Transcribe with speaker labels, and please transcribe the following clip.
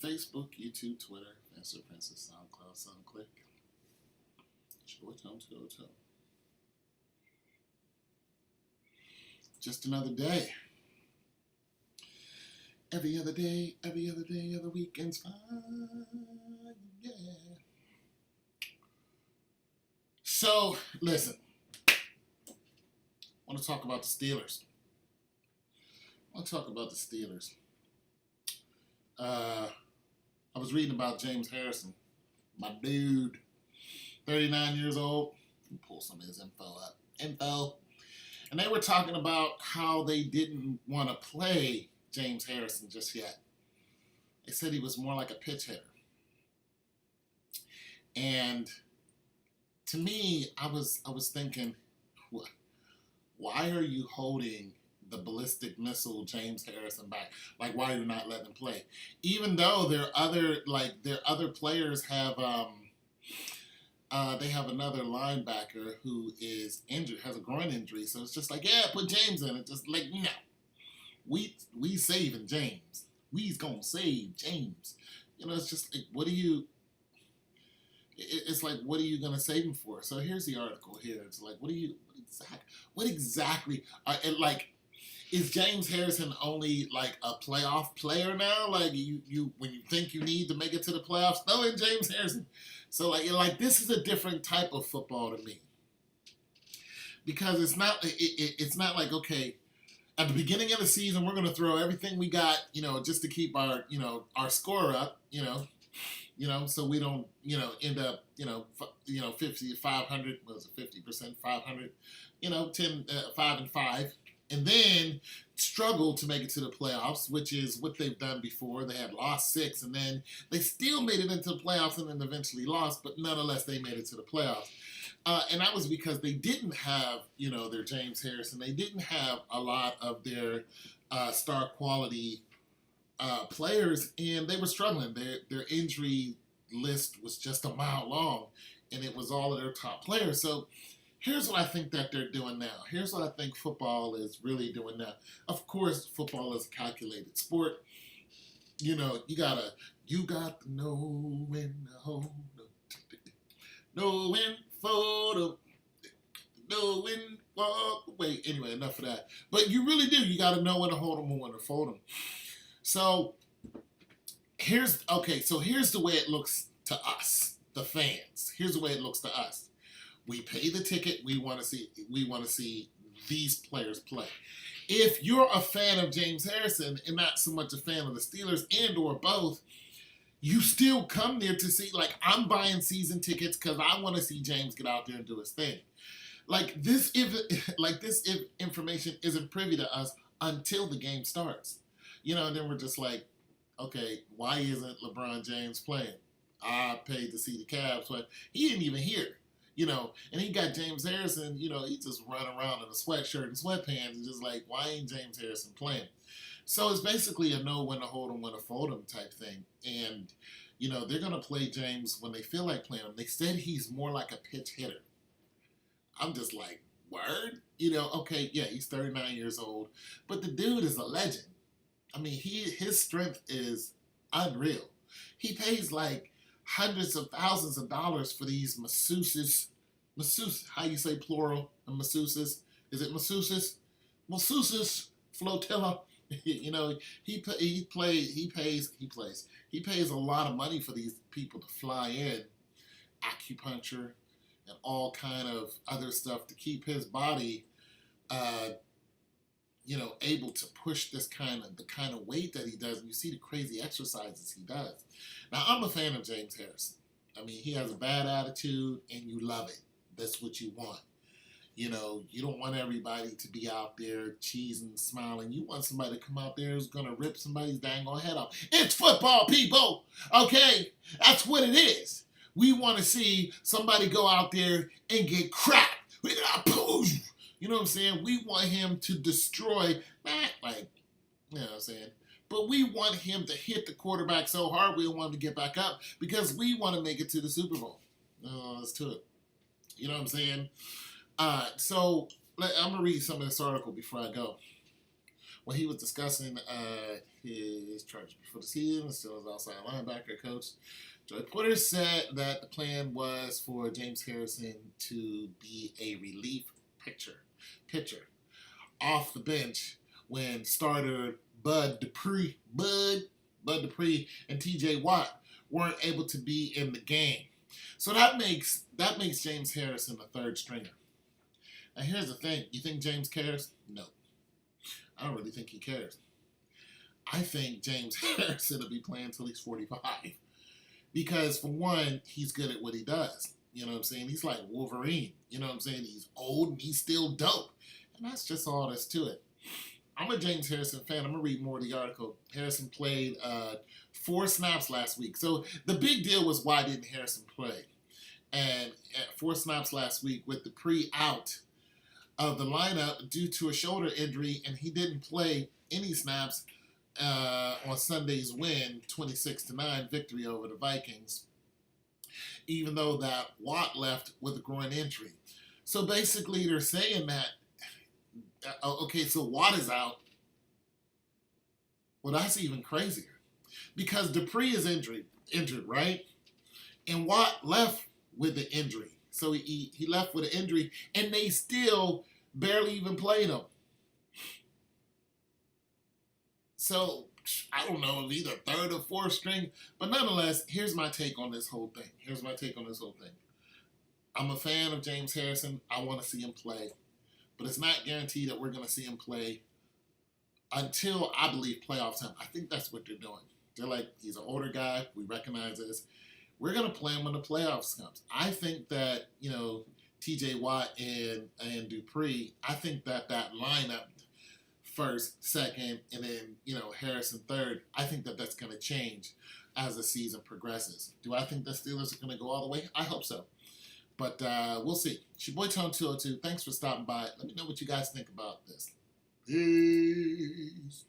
Speaker 1: Facebook, YouTube, Twitter, Master Princess, SoundCloud, SoundClick. Show Tom, show Tom. Just another day. Every other day, other weekend's fine. Yeah. So, listen. I want to talk about the Steelers. I was reading about James Harrison, my dude, 39 years old. Let me pull some of his info. And they were talking about how they didn't want to play James Harrison just yet. They said he was more like a pitch hitter. And to me, I was thinking, why are you holding the ballistic missile James Harrison back? Like, why are you not letting him play? Even though their other players have they have another linebacker who is injured, has a groin injury. So it's just like, yeah, put James in it. Just like, no, we saving James. We's gonna save James. You know, it's just like, what are you? It's like, what are you gonna save him for? So here's the article here. It's like, what exactly? Is James Harrison only like a playoff player now? Like you when you think you need to make it to the playoffs, throw in James Harrison. So like this is a different type of football to me, because it's not like, okay, at the beginning of the season we're going to throw everything we got, just to keep our score up, so we don't end up 50 500 was it 50% 500, 5-5. And then struggle to make it to the playoffs, which is what they've done before. They had lost 6, and then they still made it into the playoffs and then eventually lost, but nonetheless, they made it to the playoffs. And that was because they didn't have, their James Harrison. They didn't have a lot of their star quality players, and they were struggling. Their injury list was just a mile long, and it was all of their top players. So here's what I think that they're doing now. Here's what I think football is really doing now. Of course, football is a calculated sport. You got to know when to hold them. Know when for them. Know when to walk away. Anyway, enough of that. But you really do. You got to know when to hold them and when to fold them. So here's the way it looks to us, the fans. Here's the way it looks to us. We pay the ticket. We want to see these players play. If you're a fan of James Harrison and not so much a fan of the Steelers and or both, you still come there to see, like, I'm buying season tickets because I want to see James get out there and do his thing. This information isn't privy to us until the game starts. And then we're just like, okay, why isn't LeBron James playing? I paid to see the Cavs, but he didn't even hear. And he got James Harrison, he just run around in a sweatshirt and sweatpants and just like, why ain't James Harrison playing? So it's basically a know when to hold him, when to fold him type thing. And, they're going to play James when they feel like playing him. They said he's more like a pitch hitter. I'm just like, word? Okay, yeah, he's 39 years old, but the dude is a legend. I mean, his strength is unreal. He pays like hundreds of thousands of dollars for these masseuses. Masseuse, how you say plural? And masseuses? Is it masseuses? Masseuses flotilla. He pays a lot of money for these people to fly in, acupuncture, and all kind of other stuff to keep his body, able to push the kind of weight that he does. And you see the crazy exercises he does. Now, I'm a fan of James Harrison. I mean, he has a bad attitude, and you love it. That's what you want. You don't want everybody to be out there cheesing, smiling. You want somebody to come out there who's going to rip somebody's dang on head off. It's football, people! Okay? That's what it is. We want to see somebody go out there and get cracked. You know what I'm saying? We want him to destroy, but we want him to hit the quarterback so hard we don't want him to get back up because we want to make it to the Super Bowl. Let's do it. You know what I'm saying? So I'm going to read some of this article before I go. when he was discussing his charges before the season, still as outside linebacker coach, Joey Porter said that the plan was for James Harrison to be a relief pitcher off the bench when starter Bud Dupree and T.J. Watt weren't able to be in the game. So that makes James Harrison a third stringer. Now here's the thing: you think James cares? No, I don't really think he cares. I think James Harrison will be playing until he's 45. Because, for one, he's good at what he does. You know what I'm saying? He's like Wolverine. You know what I'm saying? He's old and he's still dope. And that's just all there's to it. I'm a James Harrison fan. I'm going to read more of the article. Harrison played 4 snaps last week. So the big deal was, why didn't Harrison play? And 4 snaps last week with Dupree out of the lineup due to a shoulder injury, and he didn't play any snaps on Sunday's win, 26-9 victory over the Vikings, even though that Watt left with a groin injury. So basically they're saying that, okay, so Watt is out. Well, that's even crazier, because Dupree is injured, right? And Watt left with the injury. So he left with an injury, and they still barely even played him. So, I don't know, either third or fourth string. But nonetheless, here's my take on this whole thing. I'm a fan of James Harrison. I want to see him play. But it's not guaranteed that we're going to see him play until, I believe, playoff time. I think that's what they're doing. They're like, he's an older guy. We recognize this. We're going to play him when the playoffs comes. I think that, T.J. Watt and Dupree, I think that lineup, first, second, and then, Harrison third, I think that that's going to change as the season progresses. Do I think the Steelers are going to go all the way? I hope so. But we'll see. It's your boy Tone202. Thanks for stopping by. Let me know what you guys think about this. Peace.